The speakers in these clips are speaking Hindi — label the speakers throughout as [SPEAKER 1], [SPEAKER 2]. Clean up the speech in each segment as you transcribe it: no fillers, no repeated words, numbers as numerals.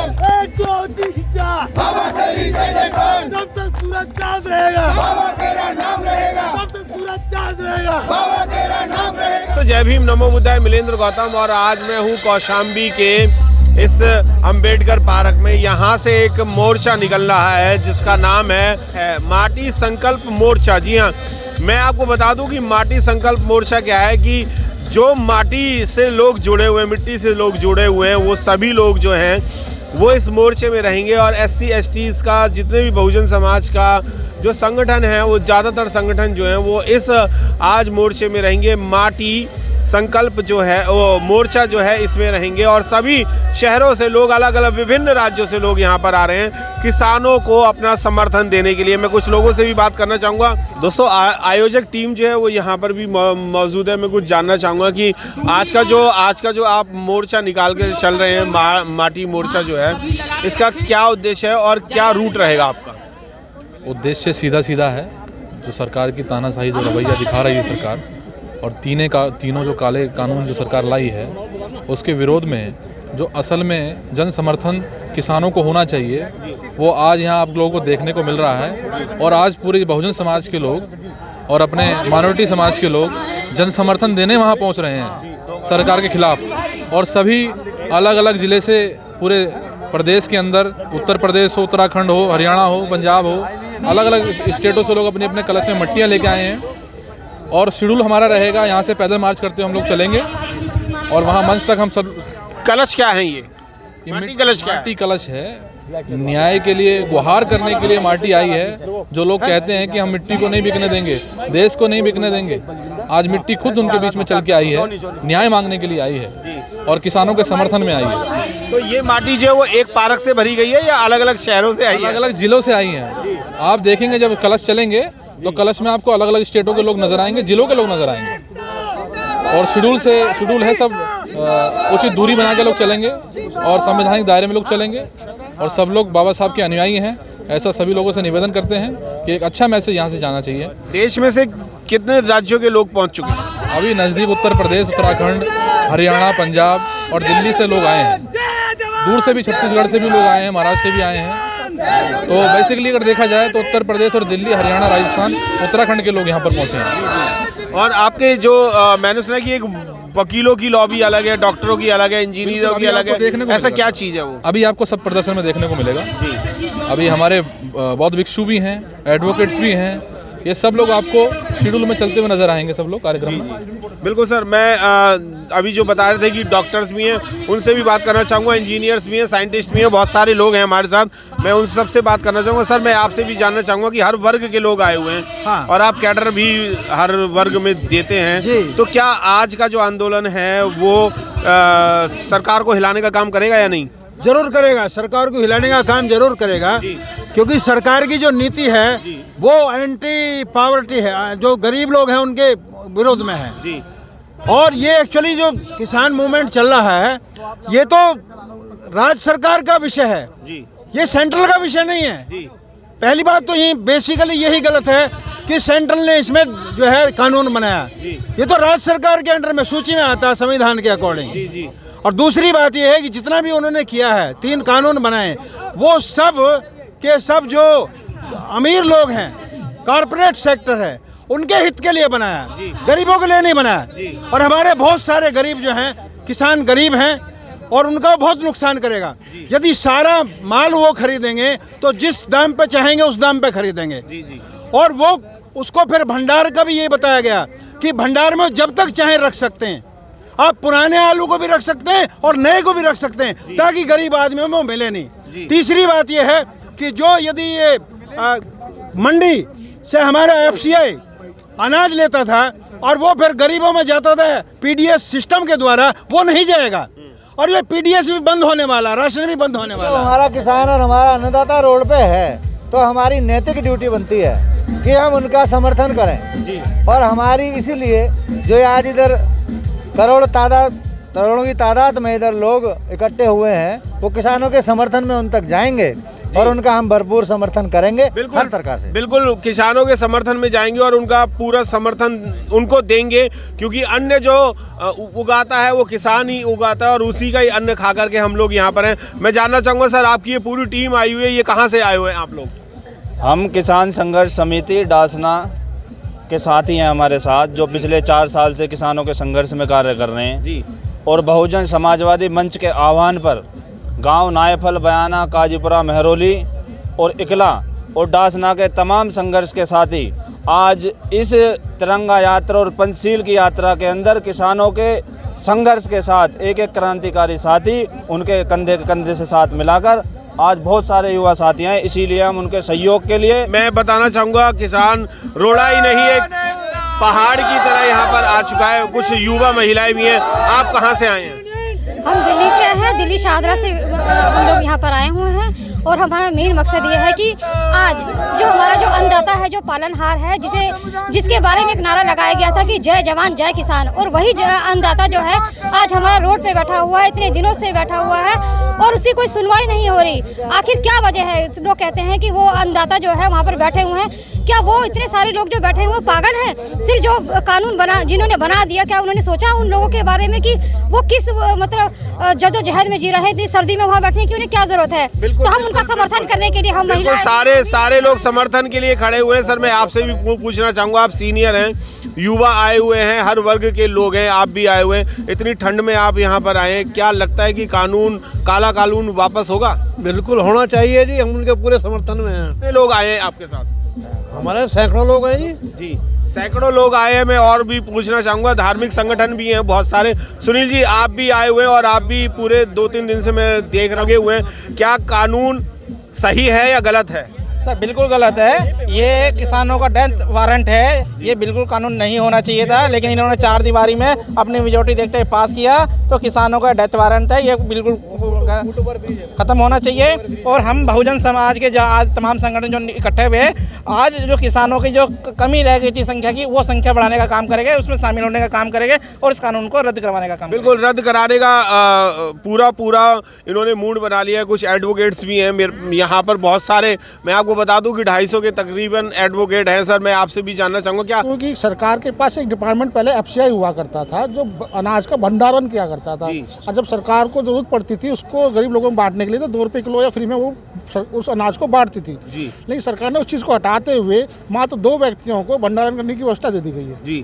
[SPEAKER 1] एक दो तीन चार बाबा तेरी जय जयकार, जब तक सूरज चांद रहेगा बाबा तेरा नाम रहेगा, जब तक सूरज चांद रहेगा बाबा तेरा नाम रहेगा।
[SPEAKER 2] तो जय भीम नमो बुद्धाय, मिलेंद्र गौतम और आज मैं हूँ कौशाम्बी के इस अंबेडकर पार्क में। यहाँ से एक मोर्चा निकल रहा है जिसका नाम है माटी संकल्प मोर्चा। जी हाँ, मैं आपको बता दूं कि माटी संकल्प मोर्चा क्या है कि जो माटी से लोग जुड़े हुए हैं, मिट्टी से लोग जुड़े हुए हैं, वो सभी लोग जो हैं वो इस मोर्चे में रहेंगे। और SC STs का जितने भी बहुजन समाज का जो संगठन है, वो ज़्यादातर संगठन जो हैं वो इस आज मोर्चे में रहेंगे। माटी संकल्प जो है वो मोर्चा जो है इसमें रहेंगे और सभी शहरों से लोग, अलग अलग विभिन्न राज्यों से लोग यहाँ पर आ रहे हैं किसानों को अपना समर्थन देने के लिए। मैं कुछ लोगों से भी बात करना चाहूँगा। दोस्तों, आयोजक टीम जो है वो यहाँ पर भी मौजूद है। मैं कुछ जानना चाहूँगा कि आज का जो आप मोर्चा निकाल कर चल रहे हैं, माटी मोर्चा जो है, इसका क्या उद्देश्य है और क्या रूट रहेगा आपका?
[SPEAKER 3] उद्देश्य सीधा सीधा है, जो सरकार की तानाशाही जो रवैया दिखा रही है सरकार, और तीनों जो काले कानून जो सरकार लाई है उसके विरोध में जो असल में जन समर्थन किसानों को होना चाहिए, वो आज यहाँ आप लोगों को देखने को मिल रहा है। और आज पूरे बहुजन समाज के लोग और अपने माइनॉरिटी समाज के लोग जन समर्थन देने वहाँ पहुँच रहे हैं सरकार के खिलाफ। और सभी अलग अलग ज़िले से पूरे प्रदेश के अंदर, उत्तर प्रदेश हो, उत्तराखंड हो, हरियाणा हो, पंजाब हो, अलग अलग स्टेटों से लोग अपने अपने कलश में मट्टियाँ लेके आए हैं। और शेड्यूल हमारा रहेगा, यहाँ से पैदल मार्च करते हुए हम लोग चलेंगे और वहाँ मंच तक हम सब।
[SPEAKER 2] कलश क्या है ये माटी कलश क्या है?
[SPEAKER 3] माटी कलश है, न्याय के लिए गुहार करने के लिए माटी आई है। जो लोग कहते हैं कि हम मिट्टी को नहीं बिकने देंगे, देश को नहीं बिकने देंगे, आज मिट्टी खुद उनके बीच में चल के आई है, न्याय मांगने के लिए आई है और किसानों के समर्थन में आई है।
[SPEAKER 2] तो ये माटी जो है वो एक पार्क से भरी गई है या अलग अलग शहरों से आई है?
[SPEAKER 3] अलग अलग जिलों से आई है। आप देखेंगे जब कलश चलेंगे तो कलश में आपको अलग अलग स्टेटों के लोग नजर आएंगे, जिलों के लोग नजर आएंगे। और शेड्यूल है सब, उचित दूरी बना के लोग चलेंगे और संवैधानिक दायरे में लोग चलेंगे और सब लोग बाबा साहब के अनुयायी हैं। ऐसा सभी लोगों से निवेदन करते हैं कि एक अच्छा मैसेज यहाँ से जाना चाहिए।
[SPEAKER 2] देश में से कितने राज्यों के लोग पहुँच चुके हैं?
[SPEAKER 3] अभी नज़दीक उत्तर प्रदेश, उत्तराखंड, हरियाणा, पंजाब और दिल्ली से लोग आए हैं। दूर से भी, छत्तीसगढ़ से भी लोग आए हैं, महाराष्ट्र से भी आए हैं। तो बेसिकली अगर देखा जाए तो उत्तर प्रदेश और दिल्ली, हरियाणा, राजस्थान, उत्तराखंड के लोग यहाँ पर पहुँचे हैं।
[SPEAKER 2] और आपके जो मैंने सुना कि एक वकीलों की लॉबी अलग है, डॉक्टरों की अलग है, इंजीनियरों की अलग है, ऐसा क्या चीज़ है वो?
[SPEAKER 3] अभी आपको सब प्रदर्शन में देखने को मिलेगा जी। अभी हमारे बौद्ध भिक्षु भी हैं, एडवोकेट्स भी हैं, ये सब लोग आपको शेड्यूल में चलते हुए नजर आएंगे सब लोग कार्यक्रम में।
[SPEAKER 2] बिल्कुल सर, मैं अभी जो बता रहे थे कि डॉक्टर्स भी हैं, उनसे भी बात करना चाहूँगा, इंजीनियर्स भी हैं, साइंटिस्ट भी हैं, बहुत सारे लोग हैं हमारे साथ, मैं उन सबसे बात करना चाहूँगा। सर, मैं आपसे भी जानना चाहूँगा कि हर वर्ग के लोग आए हुए हैं। हाँ। और आप कैडर भी हर वर्ग में देते हैं, तो क्या आज का जो आंदोलन है वो सरकार को हिलाने का काम करेगा या नहीं?
[SPEAKER 4] जरूर करेगा, सरकार को हिलाने का काम जरूर करेगा, क्योंकि सरकार की जो नीति है वो एंटी पावर्टी है, जो गरीब लोग हैं उनके विरोध में है जी। और ये एक्चुअली जो किसान मूवमेंट चल रहा है ये तो राज्य सरकार का विषय है जी, ये सेंट्रल का विषय नहीं है जी। पहली बात तो ये बेसिकली यही गलत है कि सेंट्रल ने इसमें जो है कानून बनाया, ये तो राज्य सरकार के अंडर में सूची में आता है संविधान के अकॉर्डिंग जी। और दूसरी बात यह है कि जितना भी उन्होंने किया है, 3 कानून बनाए, वो सब के सब जो अमीर लोग हैं, कॉर्पोरेट सेक्टर है, उनके हित के लिए बनाया, गरीबों के लिए नहीं बनाया। और हमारे बहुत सारे गरीब जो हैं, किसान गरीब हैं और उनका बहुत नुकसान करेगा। यदि सारा माल वो खरीदेंगे तो जिस दाम पे चाहेंगे उस दाम पे खरीदेंगे। और वो उसको फिर भंडार का भी ये बताया गया कि भंडार में जब तक चाहे रख सकते हैं, आप पुराने आलू को भी रख सकते हैं और नए को भी रख सकते हैं, ताकि गरीब आदमियों में मिले नहीं। तीसरी बात यह है कि जो यदि ये मंडी से हमारा FCI अनाज लेता था और वो फिर गरीबों में जाता था PDS सिस्टम के द्वारा, वो नहीं जाएगा। और ये PDS भी बंद होने वाला, राशन भी बंद होने वाला।
[SPEAKER 5] तो हमारा किसान और हमारा अन्नदाता रोड पे है, तो हमारी नैतिक ड्यूटी बनती है कि हम उनका समर्थन करें। और हमारी इसीलिए जो आज इधर करोड़ों की तादाद में इधर लोग इकट्ठे हुए हैं, वो किसानों के समर्थन में उन तक जाएंगे। और उनका हम भरपूर समर्थन करेंगे हर प्रकार से।
[SPEAKER 2] बिल्कुल किसानों के समर्थन में जाएंगे और उनका पूरा समर्थन उनको देंगे, क्योंकि अन्न जो उगाता है वो किसान ही उगाता है और उसी का ही अन्न खा करके हम लोग यहाँ पर हैं। मैं जानना चाहूँगा सर, आपकी ये पूरी टीम आई हुई है, ये कहाँ से आए हुए हैं आप लोग?
[SPEAKER 6] हम किसान संघर्ष समिति डासना के साथी हैं हमारे साथ, जो पिछले 4 साल से किसानों के संघर्ष में कार्य कर रहे हैं
[SPEAKER 2] जी।
[SPEAKER 6] और बहुजन समाजवादी मंच के आह्वान पर गांव नायफल, बयाना, काजीपुरा, मेहरौली और इकला और डासना के तमाम संघर्ष के साथी आज इस तिरंगा यात्रा और पंचशील की यात्रा के अंदर किसानों के संघर्ष के साथ एक एक क्रांतिकारी साथी उनके कंधे कंधे से साथ मिलाकर आज बहुत सारे युवा साथी हैं। इसीलिए हम उनके सहयोग के लिए,
[SPEAKER 2] मैं बताना चाहूँगा, किसान रोड़ा ही नहीं, एक पहाड़ की तरह यहाँ पर आ चुका है। कुछ युवा महिलाएं भी हैं। आप कहाँ से आए हैं?
[SPEAKER 7] हम दिल्ली से हैं, दिल्ली शाहदरा से हम लोग यहाँ पर आए हुए हैं और हमारा मेन मकसद ये है कि आज जो हमारा जो अन्नदाता है, जो पालनहार है, जिसके बारे में एक नारा लगाया गया था कि जय जवान जय किसान, और वही अन्नदाता जो है आज हमारा रोड पे बैठा हुआ है, इतने दिनों से बैठा हुआ है और उसकी कोई सुनवाई नहीं हो रही। आखिर क्या वजह है? लोग कहते हैं कि वो अन्नदाता जो है वहाँ पर बैठे हुए हैं, क्या वो इतने सारे लोग जो बैठे हुए पागल हैं? सिर्फ जो कानून जिन्होंने बना दिया, क्या उन्होंने सोचा उन लोगों के बारे में कि वो किस मतलब जद्दोजहद में जी रहे हैं? इतनी सर्दी में वहाँ बैठने की उन्हें क्या जरूरत है? तो हम उनका समर्थन करने के लिए हम महिलाएं
[SPEAKER 2] सारे लोग समर्थन के लिए खड़े हुए हैं। सर, मैं आपसे भी पूछना चाहूँगा, आप सीनियर हैं, युवा आए हुए हैं, हर वर्ग के लोग हैं, आप भी आए हुए हैं, इतनी ठंड में आप यहाँ पर आए हैं, क्या लगता है कि काला कानून वापस होगा?
[SPEAKER 8] बिल्कुल होना चाहिए जी, हम उनके पूरे समर्थन में हैं।
[SPEAKER 2] कितने लोग आए हैं आपके साथ?
[SPEAKER 8] हमारे सैकड़ों लोग हैं जी।
[SPEAKER 2] सैकड़ों लोग आए हैं। मैं और भी पूछना चाहूँगा, धार्मिक संगठन भी हैं बहुत सारे। सुनील जी, आप भी आए हुए हैं और आप भी पूरे 2-3 दिन से मैं देख रखे हुए हैं, क्या कानून सही है या गलत है?
[SPEAKER 9] सर बिल्कुल गलत है। ये किसानों का डेथ वारंट है, ये बिल्कुल कानून नहीं होना चाहिए था, लेकिन इन्होंने 4 दीवारी में अपनी मेजोरिटी देखते हुए पास किया, तो किसानों का डेथ वारंट है, ये बिल्कुल खत्म होना चाहिए। और हम बहुजन समाज के जो आज तमाम संगठन जो इकट्ठे हुए, आज जो किसानों की जो कमी रह गई थी संख्या की, वो संख्या बढ़ाने का काम करेंगे, उसमें शामिल होने का काम करेंगे और इस कानून को रद्द करवाने का काम।
[SPEAKER 2] बिल्कुल रद्द कराने का पूरा इन्होंने मूड बना लिया है। कुछ एडवोकेट्स भी हैं यहाँ पर बहुत सारे। मैं आपको बता दूं कि 250 के तकरीबन एडवोकेट हैं। सर, मैं आपसे भी जानना चाहूँगा, क्या
[SPEAKER 10] क्योंकि सरकार के पास एक डिपार्टमेंट पहले एफसीआई हुआ करता था, जो अनाज का भंडारण किया करता था, और जब सरकार को जरूरत पड़ती थी उसको गरीब लोगों को बांटने के लिए, तो 2 रुपये किलो या फ्री में वो उस अनाज को बांटती थी। लेकिन सरकार ने उस चीज़ को हटाते हुए मात्र 2 व्यक्तियों को भंडारण करने की व्यवस्था दे दी गई है।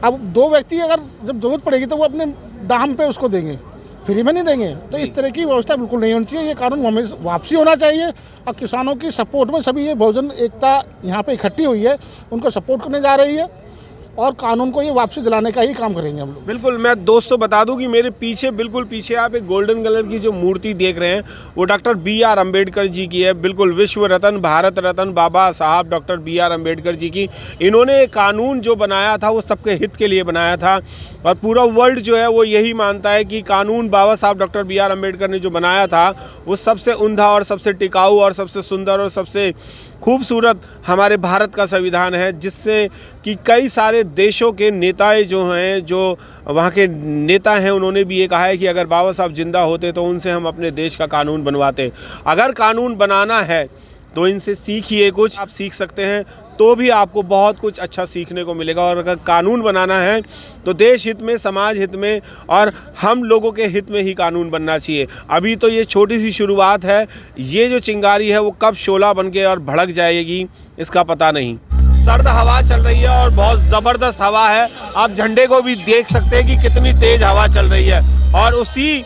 [SPEAKER 10] अब 2 व्यक्ति अगर जब जरूरत पड़ेगी तो वो अपने दाम पे उसको देंगे, फ्री में नहीं देंगे। तो इस तरह की व्यवस्था बिल्कुल नहीं होनी चाहिए। ये कानून हमें वापसी होना चाहिए और किसानों की सपोर्ट में सभी ये बहुजन एकता यहाँ पे इकट्ठी हुई है, उनको सपोर्ट करने जा रही है और कानून को ये वापसी दिलाने का ही काम करेंगे हम लोग।
[SPEAKER 2] बिल्कुल। मैं दोस्तों बता दूं कि मेरे पीछे, बिल्कुल पीछे आप एक गोल्डन कलर की जो मूर्ति देख रहे हैं, वो डॉक्टर BR अम्बेडकर जी की है। बिल्कुल विश्व रत्न, भारत रत्न बाबा साहब डॉक्टर BR अम्बेडकर जी की। इन्होंने कानून जो बनाया था वो सबके हित के लिए बनाया था और पूरा वर्ल्ड जो है वो यही मानता है कि कानून बाबा साहब डॉक्टर BR अम्बेडकर ने जो बनाया था वो सबसे उम्दा और सबसे टिकाऊ और सबसे सुंदर और सबसे खूबसूरत हमारे भारत का संविधान है, जिससे कि कई सारे देशों के नेताएं जो हैं, जो वहाँ के नेता हैं, उन्होंने भी ये कहा है कि अगर बाबा साहब जिंदा होते तो उनसे हम अपने देश का कानून बनवाते। अगर कानून बनाना है तो इनसे सीखिए, कुछ आप सीख सकते हैं, तो भी आपको बहुत कुछ अच्छा सीखने को मिलेगा। और अगर कानून बनाना है तो देश हित में, समाज हित में और हम लोगों के हित में ही कानून बनना चाहिए। अभी तो ये छोटी सी शुरुआत है, ये जो चिंगारी है वो कब शोला बन के और भड़क जाएगी इसका पता नहीं। सर्द हवा चल रही है और बहुत ज़बरदस्त हवा है। आप झंडे को भी देख सकते हैं कि कितनी तेज़ हवा चल रही है और उसी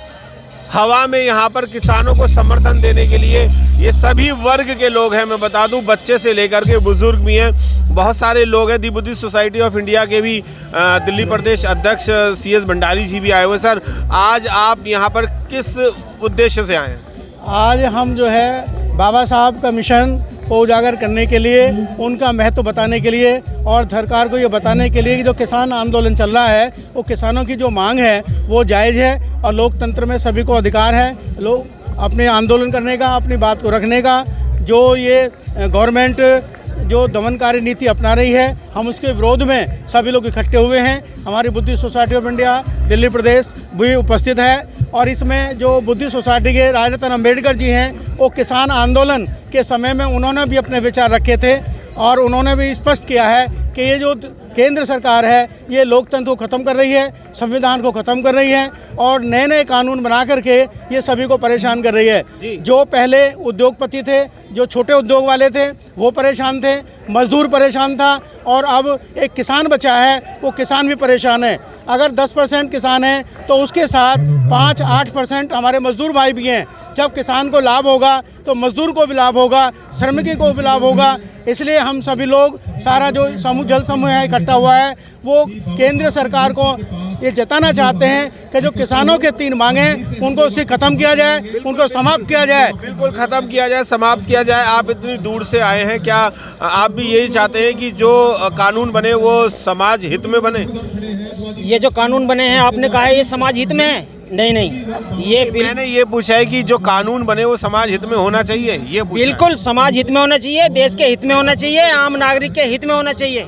[SPEAKER 2] हवा में यहाँ पर किसानों को समर्थन देने के लिए ये सभी वर्ग के लोग हैं। मैं बता दूं, बच्चे से लेकर के बुजुर्ग भी हैं, बहुत सारे लोग हैं। दी बुद्धिस्ट सोसाइटी ऑफ इंडिया के भी दिल्ली प्रदेश अध्यक्ष CS भंडारी जी भी आए हुए। सर, आज आप यहाँ पर किस उद्देश्य से आए हैं?
[SPEAKER 11] आज हम जो है बाबा साहब का मिशन को उजागर करने के लिए, उनका महत्व बताने के लिए और सरकार को ये बताने के लिए कि जो किसान आंदोलन चल रहा है वो किसानों की जो मांग है वो जायज़ है और लोकतंत्र में सभी को अधिकार है लोग अपने आंदोलन करने का, अपनी बात को रखने का। जो ये गवर्नमेंट जो दमनकारी नीति अपना रही है, हम उसके विरोध में सभी लोग इकट्ठे हुए हैं। हमारी Buddhist society of India Delhi प्रदेश भी उपस्थित है और इसमें जो बुद्धिस्ट सोसाइटी के राजा रतन अम्बेडकर जी हैं, वो किसान आंदोलन के समय में उन्होंने भी अपने विचार रखे थे और उन्होंने भी स्पष्ट किया है कि ये जो केंद्र सरकार है ये लोकतंत्र को ख़त्म कर रही है, संविधान को ख़त्म कर रही है और नए नए कानून बना करके ये सभी को परेशान कर रही है। जो पहले उद्योगपति थे, जो छोटे उद्योग वाले थे, वो परेशान थे, मजदूर परेशान था और अब एक किसान बचा है, वो किसान भी परेशान है। अगर 10% किसान हैं तो उसके साथ 5-8% हमारे मजदूर भाई भी हैं। जब किसान को लाभ होगा तो मजदूर को भी लाभ होगा, श्रमिक को भी लाभ होगा। इसलिए हम सभी लोग, सारा जो समूह जल समूह है इकट्ठा हुआ है, वो केंद्र सरकार को ये जताना चाहते हैं कि जो किसानों के 3 मांगें उनको उसे ख़त्म किया जाए, उनको समाप्त किया जाए।
[SPEAKER 2] बिल्कुल ख़त्म किया जाए, समाप्त किया जाए। आप इतनी दूर से आए हैं, क्या आप भी यही चाहते हैं कि जो कानून बने वो समाज हित में बने?
[SPEAKER 9] ये जो कानून बने हैं, आपने कहा है ये समाज हित में है? नहीं, ये
[SPEAKER 2] मैंने ये पूछा है कि जो कानून बने वो समाज हित में होना चाहिए, ये
[SPEAKER 9] बिल्कुल समाज हित में होना चाहिए, देश के हित में होना चाहिए, आम नागरिक के हित में होना चाहिए।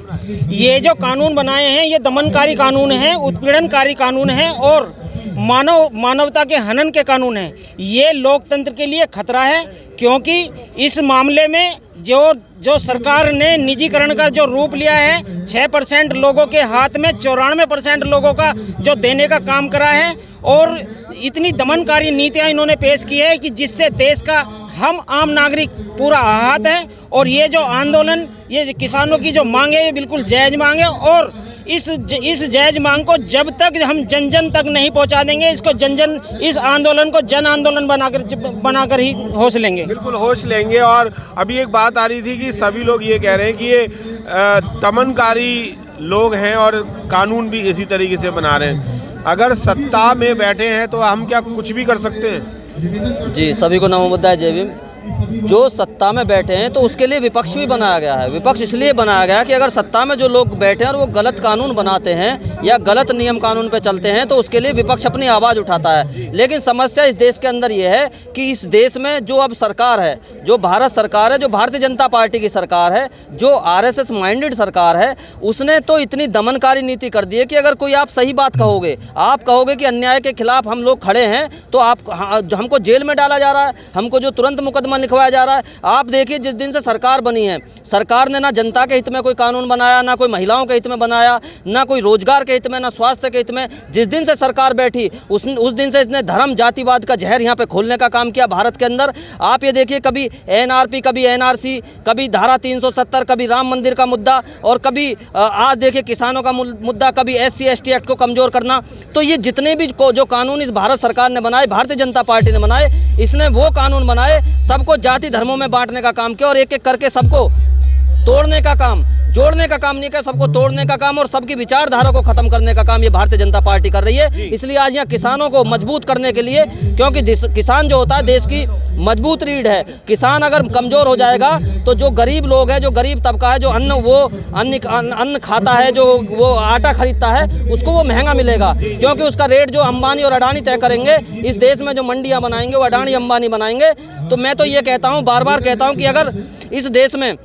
[SPEAKER 9] ये जो कानून बनाए हैं ये दमनकारी कानून है, उत्पीड़नकारी कानून है और मानवता के हनन के कानून हैं। ये लोकतंत्र के लिए खतरा है, क्योंकि इस मामले में जो सरकार ने निजीकरण का जो रूप लिया है, 6% लोगों के हाथ में 94% लोगों का जो देने का काम करा है और इतनी दमनकारी नीतियां इन्होंने पेश की है कि जिससे देश का हम आम नागरिक पूरा आहत है। और ये जो आंदोलन, ये किसानों की जो मांग है, ये बिल्कुल जायज़ मांग है और इस जायज़ मांग को जब तक हम जन जन तक नहीं पहुंचा देंगे, इस आंदोलन को जन आंदोलन बनाकर ही होश लेंगे।
[SPEAKER 2] बिल्कुल होश लेंगे। और अभी एक बात आ रही थी कि सभी लोग ये कह रहे हैं कि ये दमनकारी लोग हैं और कानून भी इसी तरीके से बना रहे हैं। अगर सत्ता में बैठे हैं तो हम क्या कुछ भी कर सकते हैं?
[SPEAKER 12] जी, सभी को नमो बुद्धाय, जय भीम। जो सत्ता में बैठे हैं तो उसके लिए विपक्ष भी बनाया गया है। विपक्ष इसलिए बनाया गया है कि अगर सत्ता में जो लोग बैठे हैं और वो गलत कानून बनाते हैं या गलत नियम कानून पे चलते हैं तो उसके लिए विपक्ष अपनी आवाज़ उठाता है। लेकिन समस्या इस देश के अंदर ये है कि इस देश में जो अब सरकार है, जो भारत सरकार है, जो भारतीय जनता पार्टी की सरकार है, जो RSS माइंडेड सरकार है, उसने तो इतनी दमनकारी नीति कर दी है कि अगर कोई आप सही बात कहोगे, आप कहोगे कि अन्याय के खिलाफ हम लोग खड़े हैं, तो हमको जेल में डाला जा रहा है, हमको जो तुरंत मुकदमा लिखवाया जा रहा है। आप देखिए, जिस दिन से सरकार बनी है, सरकार ने ना जनता के हित में कोई कानून बनाया, ना कोई महिलाओं के हित में बनाया, ना कोई रोजगार के हित में, ना स्वास्थ्य के हित में। जिस दिन से सरकार बैठी उस दिन से इसने धर्म जातिवाद का जहर यहाँ पे खोलने का काम किया भारत के अंदर। आप ये देखिए, कभी NRP, कभी NRC, कभी धारा 370, कभी राम मंदिर का मुद्दा और कभी आज देखिए किसानों का मुद्दा, कभी SC ST एक्ट को कमज़ोर करना। तो ये जितने भी जो कानून इस भारत सरकार ने बनाए, भारतीय जनता पार्टी ने बनाए, इसने वो कानून बनाए सबको जाति धर्मों में बांटने का काम किया और एक एक करके सबको तोड़ने का काम, जोड़ने का काम नहीं किया, सबको तोड़ने का काम और सबकी विचारधारा को खत्म करने का काम ये भारतीय जनता पार्टी कर रही है। इसलिए आज यहाँ किसानों को मजबूत करने के लिए, क्योंकि किसान जो होता है देश की मजबूत रीढ़ है। किसान अगर कमज़ोर हो जाएगा तो जो गरीब लोग हैं, जो गरीब तबका है, जो अन्न खाता है, जो वो आटा खरीदता है, उसको वो महंगा मिलेगा, क्योंकि उसका रेट जो अंबानी और अडानी तय करेंगे। इस देश में जो मंडियाँ बनाएंगे वो अडानी अंबानी बनाएंगे। तो मैं तो ये कहता हूँ, बार बार कहता हूँ कि अगर इस देश में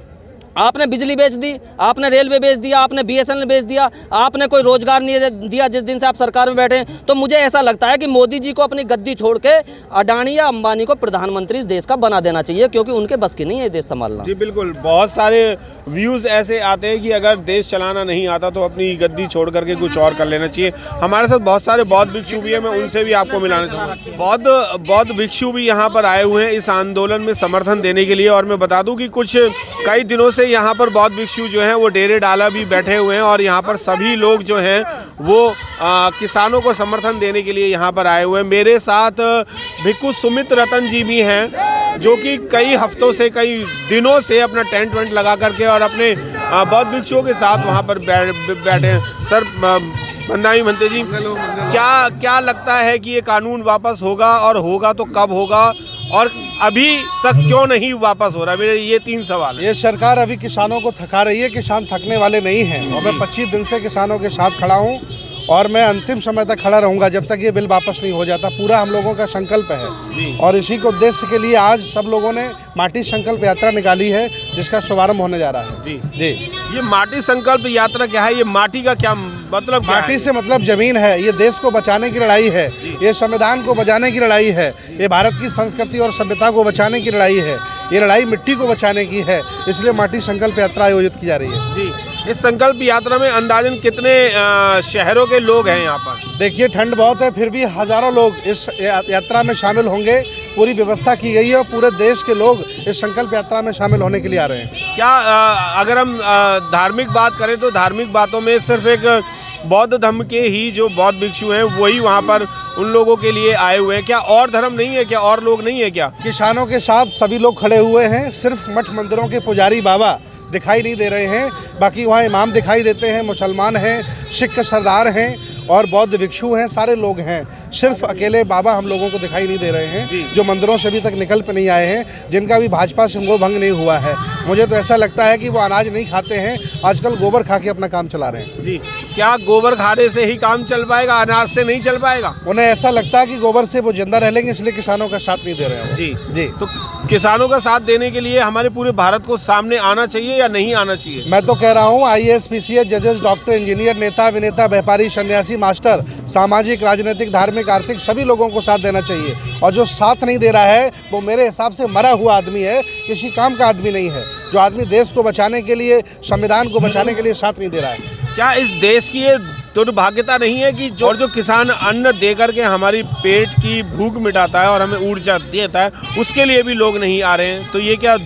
[SPEAKER 12] आपने बिजली बेच दी, आपने रेलवे बेच दिया, आपने BSNL बेच दिया, आपने कोई रोजगार नहीं दिया जिस दिन से आप सरकार में बैठे हैं, तो मुझे ऐसा लगता है कि मोदी जी को अपनी गद्दी छोड़ के अडानी या अंबानी को प्रधानमंत्री इस देश का बना देना चाहिए, क्योंकि उनके बस की नहीं है देश संभालना।
[SPEAKER 2] जी बिल्कुल, बहुत सारे व्यूज़ ऐसे आते हैं कि अगर देश चलाना नहीं आता तो अपनी गद्दी छोड़ करके कुछ और कर लेना चाहिए। हमारे साथ बहुत सारे बौद्ध भिक्षु भी हैं, मैं उनसे भी आपको मिलाना चाहूँगा। बौद्ध भिक्षु भी यहाँ पर आए हुए हैं इस आंदोलन में समर्थन देने के लिए। और मैं बता दूँ कि कई दिनों से यहाँ पर बौद्ध भिक्षु जो हैं वो डेरे डाला भी बैठे हुए हैं और यहाँ पर सभी लोग जो हैं वो किसानों को समर्थन देने के लिए यहाँ पर आए हुए हैं। मेरे साथ भिक्षु सुमित रतन जी भी हैं, जो कि कई हफ्तों से, कई दिनों से अपना टेंट वेंट लगा करके और अपने बौद्ध भिक्षुओं के साथ वहाँ पर बैठे हैं। सर बंदाई मनते जी, क्या लगता है कि ये कानून वापस होगा, और होगा तो कब होगा, और अभी तक क्यों नहीं वापस हो रहा? मेरे ये 3 सवाल है।
[SPEAKER 13] ये सरकार अभी किसानों को थका रही है, किसान थकने वाले नहीं हैं और मैं 25 दिन से किसानों के साथ खड़ा हूँ
[SPEAKER 11] और मैं अंतिम समय तक खड़ा रहूँगा जब तक ये बिल वापस नहीं हो जाता। पूरा हम लोगों का संकल्प है और इसी को उद्देश्य के लिए आज सब लोगों ने माटी संकल्प यात्रा निकाली है, जिसका शुभारंभ होने जा रहा है। जी।
[SPEAKER 2] ये माटी संकल्प यात्रा क्या है? ये माटी का क्या मतलब?
[SPEAKER 11] माटी से मतलब जमीन है। ये देश को बचाने की लड़ाई है, ये संविधान को बचाने की लड़ाई है, ये भारत की संस्कृति और सभ्यता को बचाने की लड़ाई है, ये लड़ाई मिट्टी को बचाने की है। इसलिए माटी संकल्प यात्रा आयोजित की जा रही है।
[SPEAKER 2] जी। इस संकल्प यात्रा में अंदाजन कितने शहरों के लोग हैं यहाँ पर?
[SPEAKER 11] देखिए ठंड बहुत है, फिर भी हजारों लोग इस यात्रा में शामिल होंगे। पूरी व्यवस्था की गई है और पूरे देश के लोग इस संकल्प यात्रा में शामिल होने के लिए आ रहे हैं।
[SPEAKER 2] क्या अगर हम धार्मिक बात करें तो धार्मिक बातों में सिर्फ एक बौद्ध धर्म के ही जो बौद्ध भिक्षु हैं वही वहाँ पर उन लोगों के लिए आए हुए हैं? क्या और धर्म नहीं है? क्या और लोग नहीं है? क्या
[SPEAKER 11] किसानों के साथ सभी लोग खड़े हुए हैं? सिर्फ मठ मंदिरों के पुजारी बाबा दिखाई नहीं दे रहे हैं, बाकी वहाँ इमाम दिखाई देते हैं, मुसलमान हैं, सिख सरदार हैं और बौद्ध भिक्षु हैं, सारे लोग हैं। सिर्फ अकेले बाबा हम लोगों को दिखाई नहीं दे रहे हैं, जो मंदिरों से अभी तक निकल पे नहीं आए हैं, जिनका भी भाजपा से वो भंग नहीं हुआ है। मुझे तो ऐसा लगता है कि वो अनाज नहीं खाते हैं, आजकल गोबर खा के अपना काम चला रहे हैं।
[SPEAKER 2] जी। क्या गोबर खाने से ही काम चल पाएगा, अनाज से नहीं चल पाएगा?
[SPEAKER 11] उन्हें ऐसा लगता है कि गोबर से वो जिंदा रह लेंगे, इसलिए किसानों का साथ नहीं दे रहे हैं।
[SPEAKER 2] जी। तो किसानों का साथ देने के लिए हमारे पूरे भारत को सामने आना चाहिए या नहीं आना चाहिए?
[SPEAKER 11] मैं तो कह रहा हूँ IAS, PCS, जजेस, डॉक्टर, इंजीनियर, नेता, विनेता, व्यापारी, सन्यासी, मास्टर, सामाजिक, राजनीतिक, धार्मिक, आर्थिक सभी लोगों को साथ देना चाहिए। और जो साथ नहीं दे रहा है वो मेरे हिसाब से मरा हुआ आदमी है, किसी काम का आदमी नहीं है। जो आदमी देश को बचाने के लिए, संविधान को बचाने के लिए साथ नहीं दे रहा है।
[SPEAKER 2] क्या इस देश की ये दुर्भाग्यता नहीं है कि जो किसान अन्न दे करके हमारी पेट की भूख मिटाता है और हमें ऊर्जा देता है, उसके लिए भी लोग नहीं आ रहे हैं? तो ये क्या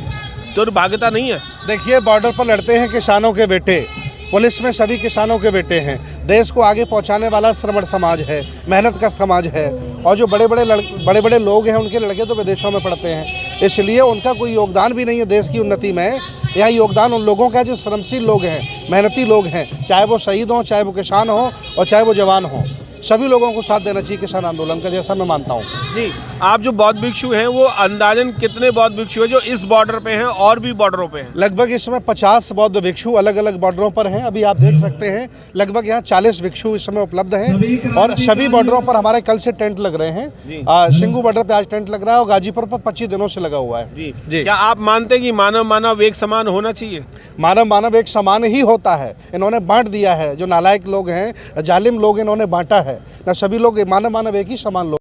[SPEAKER 2] दुर्भाग्यता नहीं है?
[SPEAKER 11] देखिए बॉर्डर पर लड़ते हैं किसानों के बेटे, पुलिस में सभी किसानों के बेटे हैं। देश को आगे पहुंचाने वाला श्रमण समाज है, मेहनत का समाज है। और जो बड़े बड़े लोग हैं उनके लड़के तो विदेशों में पढ़ते हैं, इसलिए उनका कोई योगदान भी नहीं है देश की उन्नति में। यहाँ योगदान उन लोगों का है जो श्रमशील लोग हैं, मेहनती लोग हैं, चाहे वो शहीद हों, चाहे वो किसान हों और चाहे वो जवान हों। सभी लोगों को साथ देना चाहिए किसान आंदोलन का, जैसा मैं मानता हूँ।
[SPEAKER 2] जी। आप जो बौद्ध भिक्षु हैं वो अंदाजन कितने बौद्ध भिक्षु हैं जो इस बॉर्डर पे हैं और भी बॉर्डरों पे हैं?
[SPEAKER 11] लगभग इस समय 50 बौद्ध भिक्षु अलग अलग बॉर्डरों पर हैं। अभी आप देख सकते हैं लगभग यहाँ 40 भिक्षु इस समय उपलब्ध हैं और सभी बॉर्डरों पर हमारे कल से टेंट लग रहे हैं। सिंगू बॉर्डर पे आज टेंट लग रहा है और गाजीपुर पर 25 दिनों से लगा हुआ है।
[SPEAKER 2] जी। क्या आप मानते हैं कि मानव एक समान होना चाहिए?
[SPEAKER 11] मानव एक समान ही होता है। इन्होंने बांट दिया है, जो नालायक लोग हैं, जालिम लोग, इन्होंने बांटा है ना। सभी लोग मानव एक ही समान लोग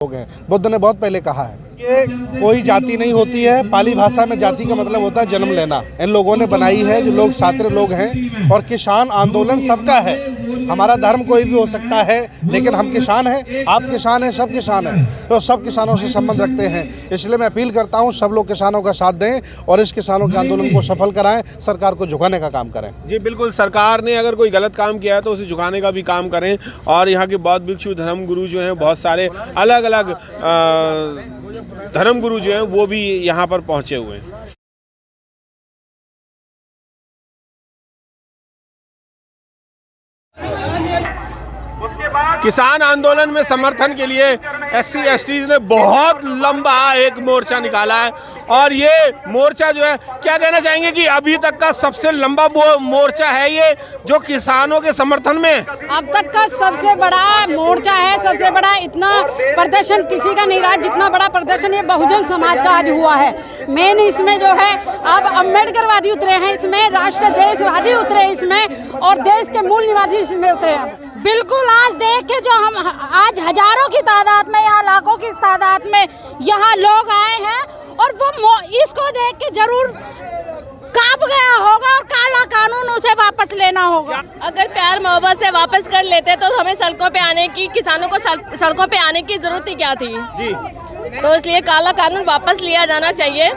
[SPEAKER 11] हैं। बुद्ध ने बहुत पहले कहा है कि कोई जाति नहीं होती है। पाली भाषा में जाति का मतलब होता है जन्म लेना। इन लोगों ने बनाई है, जो लोग छात्र लोग हैं। और किसान आंदोलन सबका है, हमारा धर्म कोई भी हो सकता है, लेकिन हम किसान हैं, आप किसान हैं, सब किसान हैं, तो सब किसानों से संबंध रखते हैं। इसलिए मैं अपील करता हूं सब लोग किसानों का साथ दें और इस किसानों के आंदोलन को सफल कराएं, सरकार को झुकाने का काम करें।
[SPEAKER 2] जी बिल्कुल, सरकार ने अगर कोई गलत काम किया है तो उसे झुकाने का भी काम करें। और यहाँ के बौद्ध भिक्षु धर्म गुरु जो हैं, बहुत सारे अलग अलग धर्म गुरु जो हैं वो भी यहाँ पर पहुँचे हुए हैं। किसान आंदोलन में समर्थन के लिए SC ST ने बहुत लंबा एक मोर्चा निकाला है और ये मोर्चा जो है, क्या कहना चाहेंगे कि अभी तक का सबसे लंबा मोर्चा है ये जो किसानों के समर्थन में?
[SPEAKER 13] अब तक का सबसे बड़ा मोर्चा है, सबसे बड़ा। इतना प्रदर्शन किसी का नहीं रहा जितना बड़ा प्रदर्शन ये बहुजन समाज का आज हुआ है। मेन इसमें जो है अब अम्बेडकरवादी उतरे हैं, इसमें राष्ट्र देशवादी उतरे इसमें और देश के मूल निवासी इसमें उतरे हैं।
[SPEAKER 7] बिल्कुल, आज देख के जो हम आज हजारों की तादाद में, यहाँ लाखों की तादाद में यहाँ लोग आए हैं और वो इसको देख के जरूर कांप गया होगा और काला कानून उसे वापस लेना होगा।
[SPEAKER 13] अगर प्यार मोहब्बत से वापस कर लेते तो हमें सड़कों पे आने की, किसानों को सड़कों पे आने की जरूरत ही क्या थी जी। तो इसलिए काला कानून वापस लिया जाना चाहिए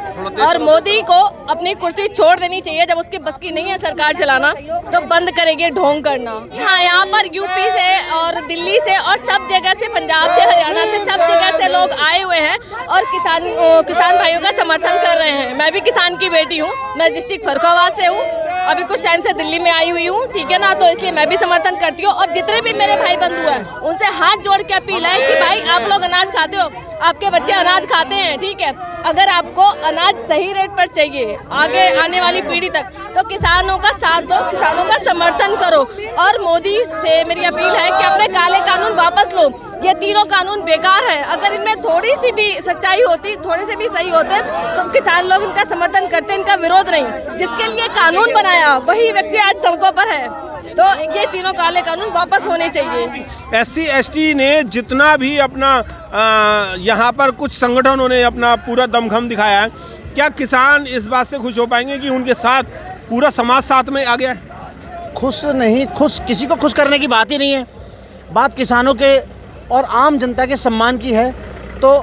[SPEAKER 13] और मोदी को अपनी कुर्सी छोड़ देनी चाहिए। जब उसकी बस की नहीं है सरकार चलाना तो बंद करेगी ढोंग करना। हाँ, यहाँ पर यूपी से और दिल्ली से और सब जगह से, पंजाब से, हरियाणा से, सब जगह से लोग आए हुए हैं और किसान भाइयों का समर्थन कर रहे हैं। मैं भी किसान की बेटी हूँ, मैं डिस्ट्रिक्ट फर्रुखाबाद से हूँ अभी कुछ टाइम से दिल्ली में आई हुई हूँ, ठीक है ना, तो इसलिए मैं भी समर्थन करती हूँ। और जितने भी मेरे भाई बंधु हैं उनसे हाथ जोड़ के अपील है कि भाई आप लोग अनाज खाते हो, आपके बच्चे अनाज खाते हैं, ठीक है, अगर आपको अनाज सही रेट पर चाहिए आगे आने वाली पीढ़ी तक, तो किसानों का साथ दो, किसानों का समर्थन करो। और मोदी से मेरी अपील है कि अपने काले कानून वापस लो। ये तीनों कानून बेकार है। अगर इनमें थोड़ी सी भी सच्चाई होती, थोड़े से भी सही होते, तो किसान लोग इनका समर्थन करते, इनका विरोध नहीं। जिसके लिए कानून बनाया वही व्यक्ति आज सड़कों पर है। तो ये तीनों काले कानून वापस होने चाहिए।
[SPEAKER 2] SC ST ने जितना भी अपना यहाँ पर कुछ संगठनों ने अपना पूरा दमखम दिखाया है, क्या किसान इस बात से खुश हो पाएंगे कि उनके साथ पूरा समाज साथ में आ गया है?
[SPEAKER 14] खुश नहीं, खुश किसी को खुश करने की बात ही नहीं है। बात किसानों के और आम जनता के सम्मान की है। तो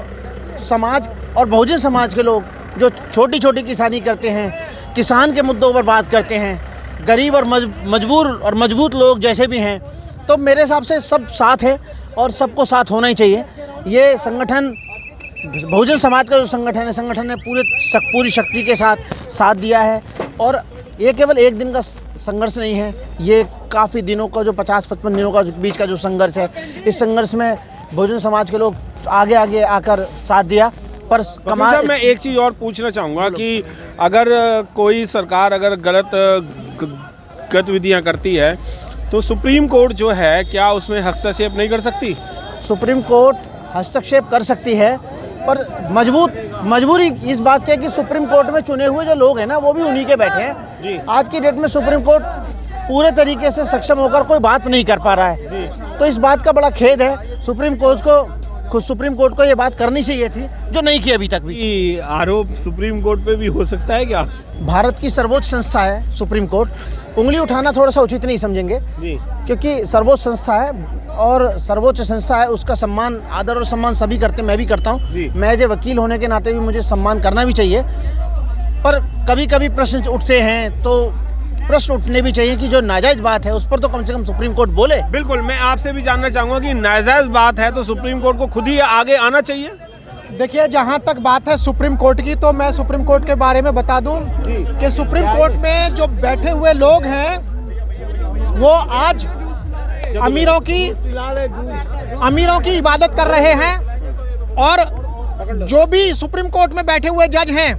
[SPEAKER 14] समाज और बहुजन समाज के लोग जो छोटी छोटी किसानी करते हैं, किसान के मुद्दों पर बात करते हैं, गरीब और मजबूर और मजबूत लोग जैसे भी हैं, तो मेरे हिसाब से सब साथ है और सबको साथ होना ही चाहिए। ये संगठन बहुजन समाज का जो संगठन है, संगठन ने पूरी शक्ति के साथ दिया है। और ये केवल एक दिन का संघर्ष नहीं है, ये काफ़ी दिनों का जो 50-55 दिनों का बीच का जो संघर्ष है, इस संघर्ष में बहुजन समाज के लोग आगे आकर साथ दिया। पर कमाल
[SPEAKER 2] मैं एक चीज़ और पूछना चाहूँगा कि अगर कोई सरकार अगर गलत गतिविधियाँ करती है तो सुप्रीम कोर्ट जो है क्या उसमें हस्तक्षेप नहीं कर सकती?
[SPEAKER 14] सुप्रीम कोर्ट हस्तक्षेप कर सकती है, पर मजबूरी इस बात की है कि सुप्रीम कोर्ट में चुने हुए जो लोग हैं ना, वो भी उन्हीं के बैठे हैं। आज की डेट में सुप्रीम कोर्ट पूरे तरीके से सक्षम होकर कोई बात नहीं कर पा रहा है। तो इस बात का बड़ा खेद है। सुप्रीम कोर्ट को ये बात करनी चाहिए थी, जो नहीं की अभी तक भी।
[SPEAKER 2] आरोप सुप्रीम कोर्ट पे भी हो सकता है क्या?
[SPEAKER 14] भारत की सर्वोच्च संस्था है सुप्रीम कोर्ट, उंगली उठाना थोड़ा सा उचित नहीं समझेंगे, क्योंकि सर्वोच्च संस्था है और सर्वोच्च संस्था है, उसका सम्मान, आदर और सम्मान सभी करते हैं, मैं भी करता हूँ। मैं जो वकील होने के नाते भी मुझे सम्मान करना भी चाहिए। पर कभी कभी प्रश्न उठते हैं, तो प्रश्न उठने भी चाहिए कि जो नाजायज बात है उस पर तो कम से कम सुप्रीम कोर्ट बोले।
[SPEAKER 2] बिल्कुल, मैं आपसे भी जानना चाहूँगा कि नाजायज बात है तो सुप्रीम कोर्ट को खुद ही आगे आना चाहिए।
[SPEAKER 15] देखिए, जहाँ तक बात है सुप्रीम कोर्ट की, तो मैं सुप्रीम कोर्ट के बारे में बता दूं कि सुप्रीम कोर्ट में जो बैठे हुए लोग हैं वो आज अमीरों की इबादत कर रहे हैं। और जो भी सुप्रीम कोर्ट में बैठे हुए जज हैं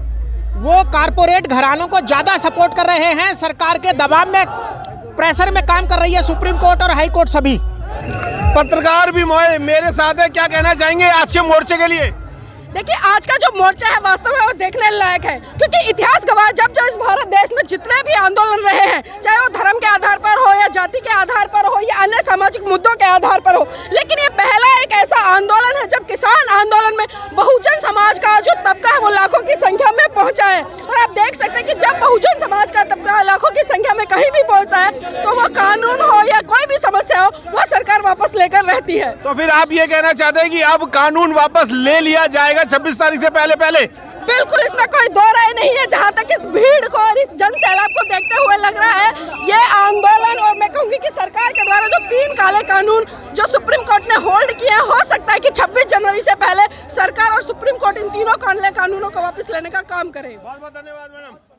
[SPEAKER 15] वो कारपोरेट घरानों को ज़्यादा सपोर्ट कर रहे हैं। सरकार के दबाव में, प्रेशर में काम कर रही है सुप्रीम कोर्ट और हाई कोर्ट सभी।
[SPEAKER 2] पत्रकार भी मेरे साथ है, क्या कहना चाहेंगे आज के मोर्चे के लिए?
[SPEAKER 16] देखिए, आज का जो मोर्चा है वास्तव में वो देखने लायक है, क्योंकि इतिहास गवाह जब जो इस भारत देश में जितने भी आंदोलन रहे हैं, चाहे वो धर्म के आधार पर हो या जाति के आधार पर हो या अन्य सामाजिक मुद्दों के आधार पर हो, लेकिन ये पहला एक ऐसा आंदोलन है जब किसान आंदोलन में बहुजन समाज का जो तबका है वो लाखों की संख्या में पहुंचा है। और आप देख सकते हैं कि जब बहुजन समाज का तबका लाखों की संख्या में कहीं भी पहुंचता है, तो वो कानून हो या कोई भी समस्या हो, वो सरकार वापस लेकर रहती है।
[SPEAKER 2] तो फिर आप ये कहना चाहते हैं कि अब कानून वापस ले लिया जाएगा 26 तारीख से पहले?
[SPEAKER 16] बिल्कुल, इसमें कोई दो राय नहीं है। जहां तक इस भीड़ को और इस जन सैलाब को देखते हुए लग रहा है, ये आंदोलन, और मैं कहूंगी कि सरकार के द्वारा जो 3 काले कानून जो सुप्रीम कोर्ट ने होल्ड किए हैं, हो सकता है कि 26 जनवरी से पहले सरकार और सुप्रीम कोर्ट इन तीनों काले कानूनों को वापस लेने का काम करे।
[SPEAKER 2] बहुत बहुत धन्यवाद मैडम।